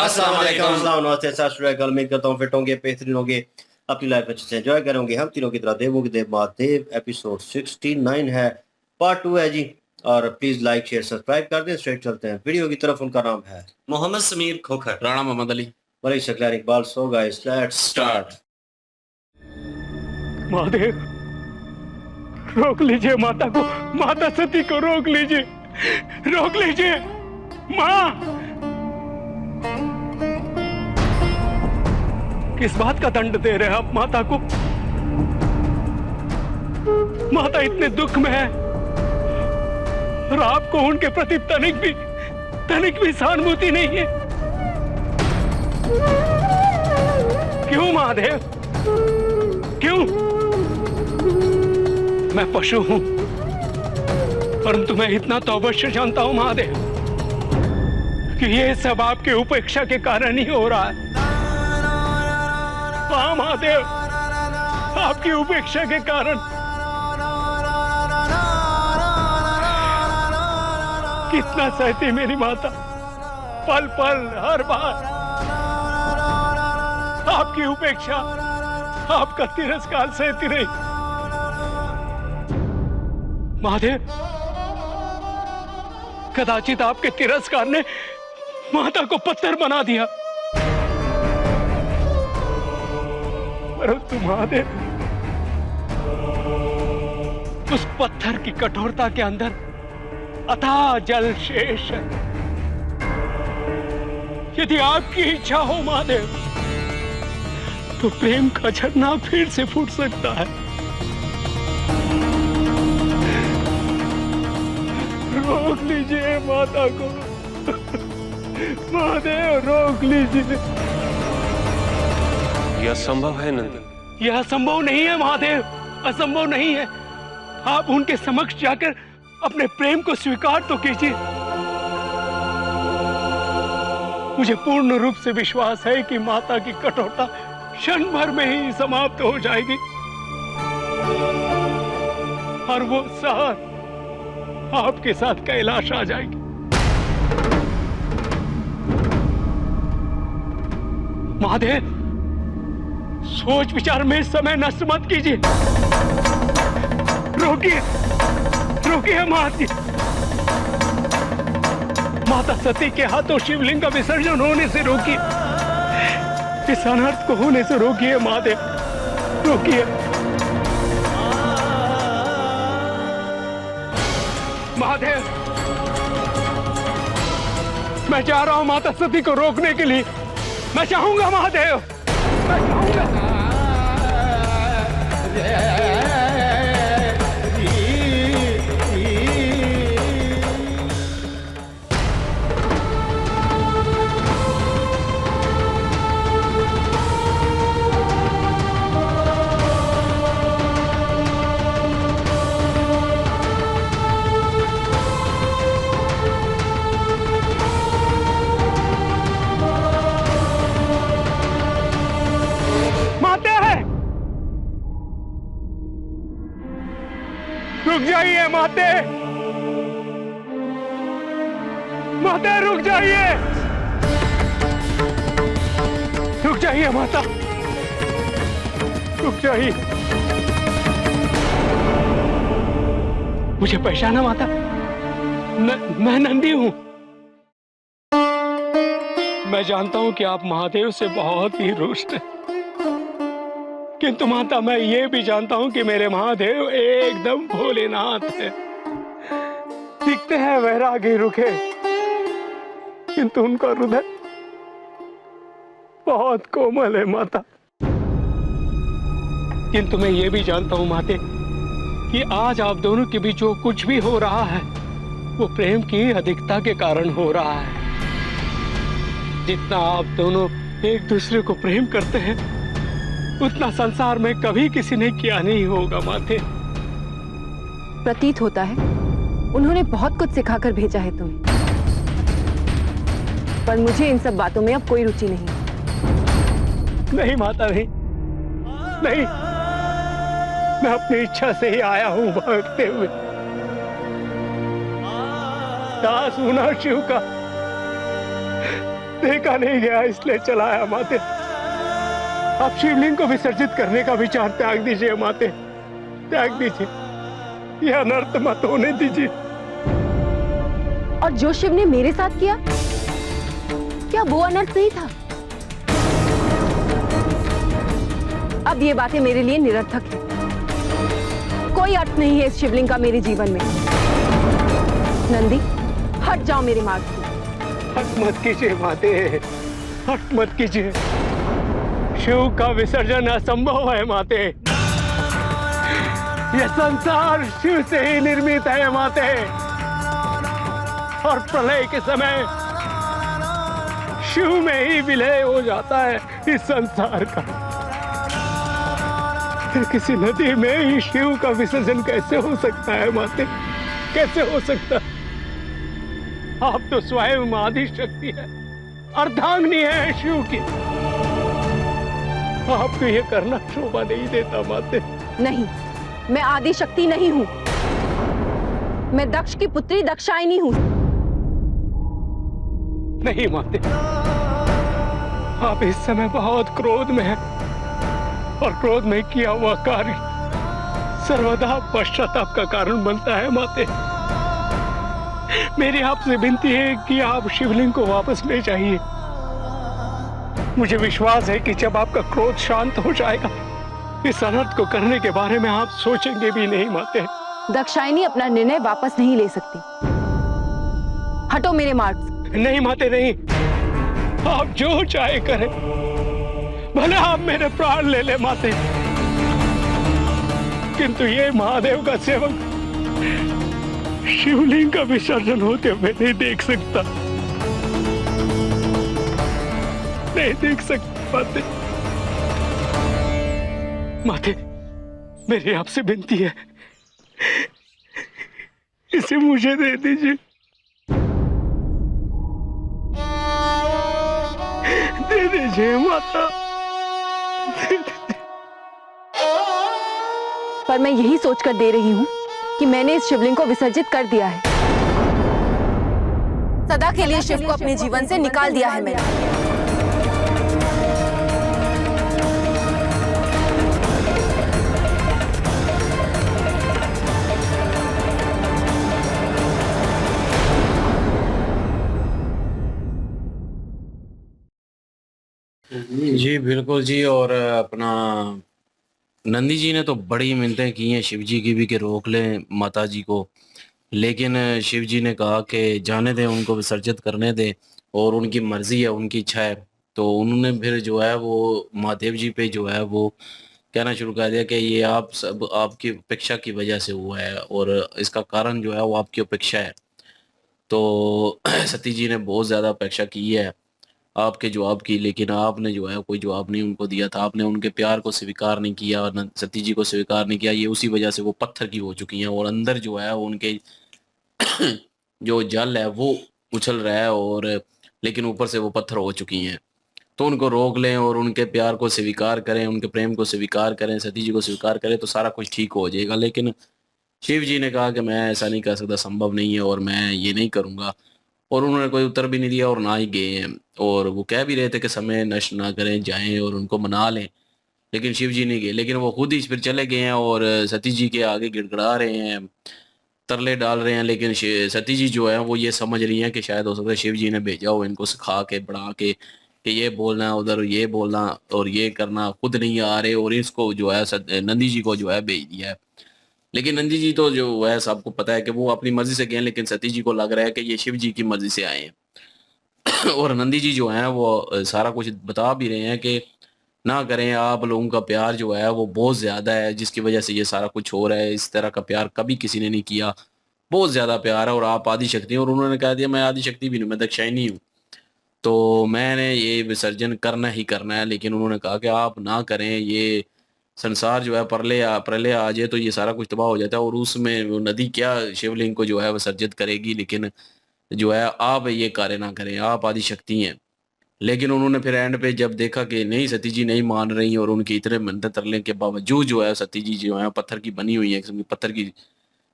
अस्सलाम वालेकुम। नमस्ते, सत श्री अकाल। उम्मीद करता हूँ फिट होंगे, बेहतरीन होंगे, अपनी लाइफ अच्छे से एंजॉय करेंगे। हम तीनों की तरह देवों की देव महादेव एपिसोड 69 है, पार्ट 2 है जी। और प्लीज लाइक शेयर सब्सक्राइब कर दें। स्ट्रेट चलते हैं वीडियो की तरफ। उनका नाम है मोहम्मद समीर खोखर, राणा मोहम्मद अली, मलिक शकलार Iqbal. So guys let's start. Mahadev, रोक लीजिए माता को, माता सती को रोक लीजिए, रोक लीजिए माँ। किस बात का दंड दे रहे हैं आप माता को? माता इतने दुख में है और आपको उनके प्रति तनिक भी सहानुभूति नहीं है। क्यों महादेव, क्यों? मैं पशु हूं, परंतु मैं इतना तो अवश्य जानता हूं महादेव कि ये सब आपके उपेक्षा के कारण ही हो रहा है। हाँ महादेव, आपकी उपेक्षा के कारण। कितना सहती मेरी माता, पल पल हर बार आपकी उपेक्षा, आपका तिरस्कार सहती रही। महादेव, कदाचित आपके तिरस्कार ने माता को पत्थर बना दिया, परंतु महादेव, उस पत्थर की कठोरता के अंदर अथाह जल शेष है। यदि आपकी इच्छा हो महादेव, तो प्रेम का झरना फिर से फूट सकता है। रोक लीजिए माता को महादेव, रोक लीजिए। यह संभव है नंदन? यह असंभव नहीं है महादेव, असंभव नहीं है। आप उनके समक्ष जाकर अपने प्रेम को स्वीकार तो कीजिए। मुझे पूर्ण रूप से विश्वास है कि माता की कठोरता क्षण भर में ही समाप्त हो जाएगी और वो साथ आपके साथ कैलाश आ जाएगी। महादेव, सोच विचार में समय नष्ट मत कीजिए। रोकिए, रोकिए माता। माता सती के हाथों शिवलिंग का विसर्जन होने से रोकिए, इस अनर्थ को होने से रोकिए महादेव, रोकिए। महादेव, मैं जा रहा हूं माता सती को रोकने के लिए। मैं चाहूंगा महादेव, मैं चाहूंगा। रुक जाइए माते, माता रुक जाइए, रुक जाइए माता, रुक जाइए। मुझे पहचाना माता? मैं नंदी हूं। मैं जानता हूं कि आप महादेव से बहुत ही रुष्ट हैं, किंतु माता मैं ये भी जानता हूं कि मेरे महादेव एकदम भोलेनाथ है। दिखते हैं वैरागी रुखे, किंतु उनका हृदय बहुत कोमल है माता। किंतु मैं ये भी जानता हूं माते कि आज आप दोनों के बीच जो कुछ भी हो रहा है वो प्रेम की अधिकता के कारण हो रहा है। जितना आप दोनों एक दूसरे को प्रेम करते हैं उतना संसार में कभी किसी ने किया नहीं होगा माते। प्रतीत होता है उन्होंने बहुत कुछ सिखाकर भेजा है तुम्हें, पर मुझे इन सब बातों में अब कोई रुचि नहीं। नहीं माता, नहीं नहीं, मैं अपनी इच्छा से ही आया हूं भागते हुए। दास हूं ना शिव का, देखा नहीं गया इसलिए चलाया माते। आप शिवलिंग को विसर्जित करने का विचार त्याग दीजिए माते, त्याग दीजिए। यह अनर्थ मत होने दीजिए। और जो शिव ने मेरे साथ किया, क्या वो अनर्थ नहीं था? अब ये बातें मेरे लिए निरर्थक है। कोई अर्थ नहीं है इस शिवलिंग का मेरे जीवन में। नंदी, हट जाओ मेरे मार्ग से। हट मत कीजिए माते, हट मत कीजिए। शिव का विसर्जन असंभव है माते। यह संसार शिव से ही निर्मित है माते। और प्रलय के समय शिव में ही विलय हो जाता है इस संसार का। फिर किसी नदी में ही शिव का विसर्जन कैसे हो सकता है माते? कैसे हो सकता? आप तो स्वयं आदि शक्ति है, अर्धांगिनी है शिव की। आपको ये करना शोभा नहीं देता माते। नहीं, मैं आदि शक्ति नहीं हूं। मैं दक्ष की पुत्री दक्षायनी हूं। नहीं माते, आप इस समय बहुत क्रोध में हैं और क्रोध में किया हुआ कार्य सर्वदा पश्चाताप का कारण बनता है माते। मेरी आपसे विनती है कि आप शिवलिंग को वापस ले जाइए। मुझे विश्वास है कि जब आपका क्रोध शांत हो जाएगा, इस अनर्थ को करने के बारे में आप सोचेंगे भी नहीं माते। दक्षायनी अपना निर्णय वापस नहीं ले सकती। हटो मेरे मार्ग से। नहीं माते, नहीं। आप जो चाहे करें, भले आप मेरे प्राण ले ले माते, किंतु ये महादेव का सेवक शिवलिंग का विसर्जन होते हुए नहीं देख सकता, नहीं देख सकता माते। माते, मेरी आपसे विनती है, इसे मुझे दे दीजिए, दे दीजिए माता। पर मैं यही सोचकर दे रही हूं कि मैंने इस शिवलिंग को विसर्जित कर दिया है। सदा के लिए शिव को अपने जीवन से निकाल दिया है मैंने। जी बिल्कुल जी। और अपना नंदी जी ने तो बड़ी मिन्नतें की हैं शिव जी की भी कि रोक लें माता जी को, लेकिन शिव जी ने कहा कि जाने दें, उनको विसर्जित करने दें, और उनकी मर्जी है, उनकी इच्छा है। तो उन्होंने फिर जो है वो महादेव जी पे जो है वो कहना शुरू कर दिया कि ये आप सब आपकी उपेक्षा की वजह से हुआ है और इसका कारण जो है वो आपकी उपेक्षा है। तो सती जी ने बहुत ज़्यादा उपेक्षा की है आपके जवाब की, लेकिन आपने जो है कोई जवाब नहीं उनको दिया था। आपने उनके प्यार को स्वीकार नहीं किया और सती जी को स्वीकार नहीं किया। ये उसी वजह से वो पत्थर की हो चुकी हैं और अंदर जो है वो उनके जो जल है वो उछल रहा है, और लेकिन ऊपर से वो पत्थर हो चुकी हैं। तो उनको रोक लें और उनके प्यार को स्वीकार करें, उनके प्रेम को स्वीकार करें, सती जी को स्वीकार करें, तो सारा कुछ ठीक हो जाएगा। लेकिन शिव जी ने कहा कि मैं ऐसा नहीं कर सकता, संभव नहीं है और मैं ये नहीं करूँगा। और उन्होंने कोई उत्तर भी नहीं दिया और ना ही गए हैं। और वो कह भी रहे थे कि समय नष्ट ना करें, जाएं और उनको मना लें, लेकिन शिव जी नहीं गए। लेकिन वो खुद ही फिर चले गए हैं और सती जी के आगे गिड़गिड़ा रहे हैं, तरले डाल रहे हैं। लेकिन सती जी जो है वो ये समझ रही हैं कि शायद हो सकता है शिव जी ने भेजा हो इनको सिखा के बढ़ा के कि ये बोलना उधर ये बोलना और ये करना, खुद नहीं आ रहे और इसको जो है नंदी जी को जो है भेज दिया है। लेकिन नंदी जी तो जो है सबको पता है कि वो अपनी मर्जी से गए, लेकिन सती जी को लग रहा है कि ये शिव जी की मर्जी से आए हैं। और नंदी जी जो हैं वो सारा कुछ बता भी रहे हैं कि ना करें, आप लोगों का प्यार जो है वो बहुत ज़्यादा है जिसकी वजह से ये सारा कुछ हो रहा है। इस तरह का प्यार कभी किसी ने नहीं किया, बहुत ज़्यादा प्यार है और आप आदि शक्ति हैं। और उन्होंने कह दिया मैं आदि शक्ति भी नहीं, मैं दक्षायनी हूँ, तो मैंने ये विसर्जन करना ही करना है। लेकिन उन्होंने कहा कि आप ना करें, ये संसार जो है प्रलय आ जाए तो ये सारा कुछ तबाह हो जाता है और उसमें वो नदी क्या शिवलिंग को जो है विसर्जित करेगी। लेकिन जो है आप ये कार्य ना करें, आप आदि शक्ति हैं। लेकिन उन्होंने फिर एंड पे जब देखा कि नहीं सती जी नहीं मान रही और उनकी इतने मिन्नत तरले के बावजूद जो है सती जी जो है पत्थर की बनी हुई है, पत्थर की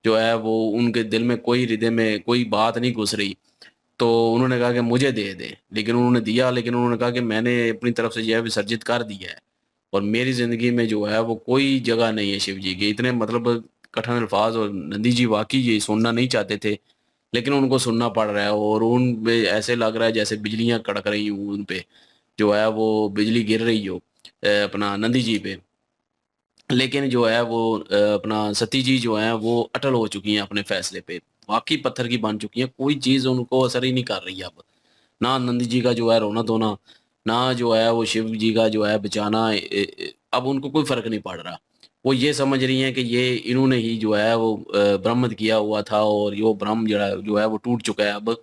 जो है वो उनके दिल में कोई हृदय में कोई बात नहीं घुस रही। तो उन्होंने कहा कि मुझे दे दे, लेकिन उन्होंने दिया, लेकिन उन्होंने कहा कि मैंने अपनी तरफ से जो है विसर्जित कर दिया है और मेरी ज़िंदगी में जो है वो कोई जगह नहीं है शिव जी की। इतने मतलब कठिन अल्फाज, और नंदी जी वाकई ये सुनना नहीं चाहते थे, लेकिन उनको सुनना पड़ रहा है और उन पे ऐसे लग रहा है जैसे बिजलियां कड़क रही हूँ उन पे, जो है वो बिजली गिर रही हो अपना नंदी जी पे। लेकिन जो है वो अपना सती जी जो है वो अटल हो चुकी हैं अपने फैसले पे, वाकई पत्थर की बन चुकी हैं, कोई चीज़ उनको असर ही नहीं कर रही है अब। ना नंदी जी का जो है रोना धोना, ना जो है वो शिव जी का जो है बचाना, अब उनको कोई फर्क नहीं पड़ रहा। वो ये समझ रही हैं कि ये इन्होंने ही जो है वो ब्रह्मद किया हुआ था और ये वो ब्रह्म जो है वो टूट चुका है अब,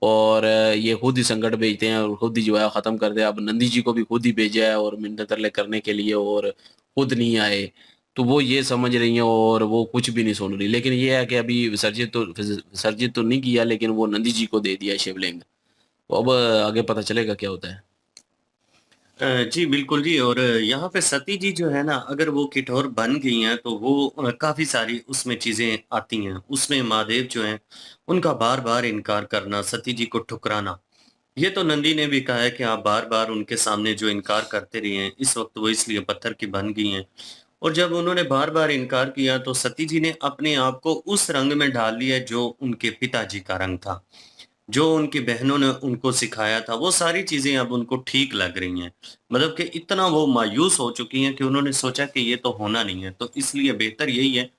और ये खुद ही संकट भेजते हैं और खुद ही जो है ख़त्म कर दिया। अब नंदी जी को भी खुद ही भेजा है और मिन्नत तरले करने के लिए, और खुद नहीं आए। तो वो ये समझ रही हैं और वो कुछ भी नहीं सुन रही, लेकिन ये है कि अभी विसर्जित तो नहीं किया, लेकिन वो नंदी जी को दे दिया शिवलिंग। तो अब आगे पता चलेगा क्या होता है। जी, बिल्कुल जी। और यहाँ पे सती जी जो है ना, अगर वो किठौर बन गई हैं तो वो काफ़ी सारी उसमें चीज़ें आती हैं। उसमें महादेव जो हैं, उनका बार-बार इनकार करना, सती जी को ठुकराना। ये तो नंदी ने भी कहा है कि आप बार-बार उनके सामने जो इनकार करते रहे हैं, इस वक़्त वो इसलिए पत्थर की बन गई हैं। और जब उन्होंने बार-बार इनकार किया तो सती जी ने अपने आप को उस रंग में ढाल लिया जो उनके पिताजी का रंग था। जो उनकी बहनों ने उनको सिखाया था, वो सारी चीज़ें अब उनको ठीक लग रही हैं। मतलब कि इतना वो मायूस हो चुकी हैं कि उन्होंने सोचा कि ये तो होना नहीं है, तो इसलिए बेहतर यही है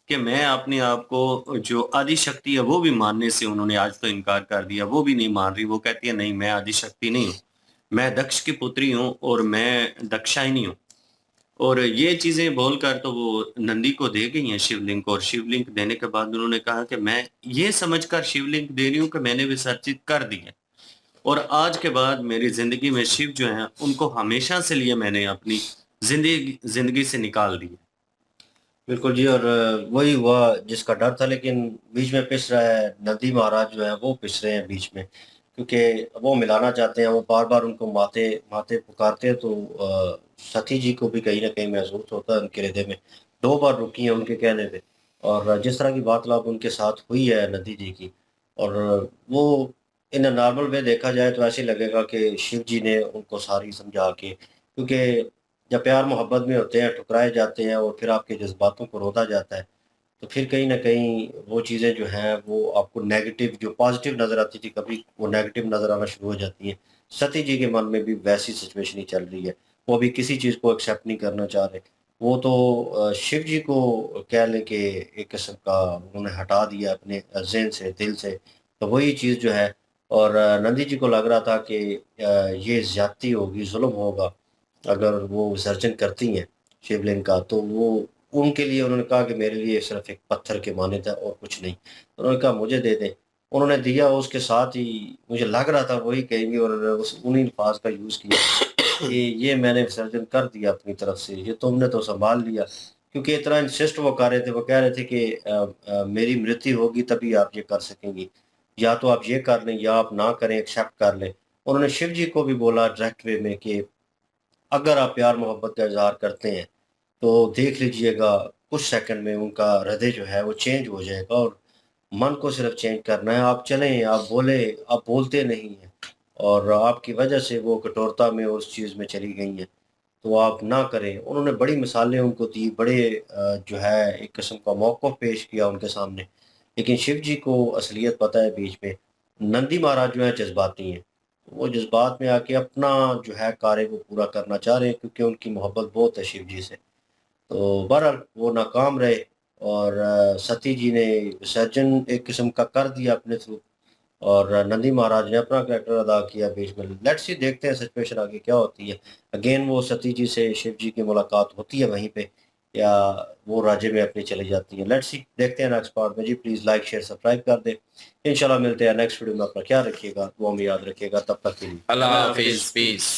कि मैं अपने आप को जो आदिशक्ति है, वो भी मानने से उन्होंने आज तो इनकार कर दिया, वो भी नहीं मान रही। वो कहती है, "नहीं, मैं आदिशक्ति नहीं हूँ। मैं दक्ष की पुत्री हूँ और मैं दाक्षायणी हूँ।" और ये चीज़ें बोलकर तो वो नंदी को दे गई हैं शिवलिंग को, और शिवलिंग देने के बाद उन्होंने कहा कि मैं ये समझकर शिवलिंग दे रही हूँ कि मैंने विसर्जित कर दी है, और आज के बाद मेरी ज़िंदगी में शिव जो हैं, उनको हमेशा से लिए मैंने अपनी ज़िंदगी ज़िंदगी से निकाल दिया। बिल्कुल जी। और वही हुआ जिसका डर था, लेकिन बीच में पिस रहा है, नंदी महाराज जो हैं वो पिस रहे हैं बीच में, क्योंकि वो मिलाना चाहते हैं, वो बार-बार उनको माते माते पुकारते हैं, तो सती जी को भी कहीं न कहीं महसूस होता है उनके हृदय में। 2 बार रुकी हैं उनके कहने पे, और जिस तरह की वार्तालाप उनके साथ हुई है नंदी जी की, और वो इन अ नॉर्मल वे देखा जाए तो ऐसे लगेगा कि शिव जी ने उनको सारी समझा के, क्योंकि जब प्यार मोहब्बत में होते हैं, ठुकराए जाते हैं और फिर आपके जज़्बातों को रोधा जाता है, तो फिर कहीं न कहीं वो चीज़ें जो हैं वो आपको नेगेटिव, जो पॉज़िटिव नज़र आती थी कभी, वो नेगेटिव नज़र आना शुरू हो जाती हैं। सती जी के मन में भी वैसी सिचुएशन ही चल रही है। वो अभी किसी चीज़ को एक्सेप्ट नहीं करना चाह रहे। वो तो शिव जी को कह लें कि एक किस्म का उन्होंने हटा दिया अपने ज़हन से, दिल से, तो वही चीज़ जो है। और नंदी जी को लग रहा था कि ये ज़्यादती होगी, ज़ुल्म होगा, अगर वो विसर्जन करती हैं शिवलिंग का, तो वो उनके लिए उन्होंने कहा कि मेरे लिए सिर्फ़ एक पत्थर की मानद है और कुछ नहीं। उन्होंने कहा मुझे दे दें। उन्होंने दिया, उसके साथ ही मुझे लग रहा था वही कहेंगे, और उस उन्हीं अल्फ़ाज़ का यूज़ किया कि ये मैंने विसर्जन कर दिया अपनी तरफ से, ये तुमने तो सँभाल लिया। क्योंकि इतना इंसिस्ट वो कर रहे थे, वो कह रहे थे कि मेरी मृत्यु होगी तभी आप ये कर सकेंगी। या तो आप ये कर लें या आप ना करें, एक्सेप्ट कर लें। उन्होंने शिव जी को भी बोला डायरेक्ट वे में कि अगर आप प्यार मोहब्बत का इज़हार करते हैं, तो देख लीजिएगा कुछ सेकंड में उनका हृदय जो है वो चेंज हो जाएगा, और मन को सिर्फ़ चेंज करना है। आप चलें, आप बोलें, आप बोलते नहीं हैं, और आपकी वजह से वो कठोरता में और उस चीज़ में चली गई हैं, तो आप ना करें। उन्होंने बड़ी मिसालें उनको दी, बड़े जो है एक किस्म का मौक़िफ़ पेश किया उनके सामने। लेकिन शिव जी को असलियत पता है बीच में। नंदी महाराज जो हैं जज़्बाती हैं। वो जज़्बात में आके अपना जो है कार्य वो पूरा करना चाह रहे हैं, क्योंकि उनकी मोहब्बत बहुत है शिव जी से। तो बहरहाल वो नाकाम रहे, और सती जी ने विसर्जन एक किस्म का कर दिया अपने थ्रू, और नंदी महाराज ने अपना कैरेक्टर अदा किया बीच में। लेट्स सी, देखते हैं सिचुएशन आगे क्या होती है। अगेन वो सती जी से शिव जी की मुलाकात होती है वहीं पे, या वो राज्य में अपनी चली जाती है। लेट्स सी, देखते हैं नेक्स्ट पार्ट में जी। प्लीज़ लाइक, शेयर, सब्सक्राइब कर दें। इंशाल्लाह मिलते हैं नेक्स्ट वीडियो में। अपना ख्याल रखिएगा, दुआ में याद रखिएगा। तब तक के लिए अल्लाह हाफिज़, पीस।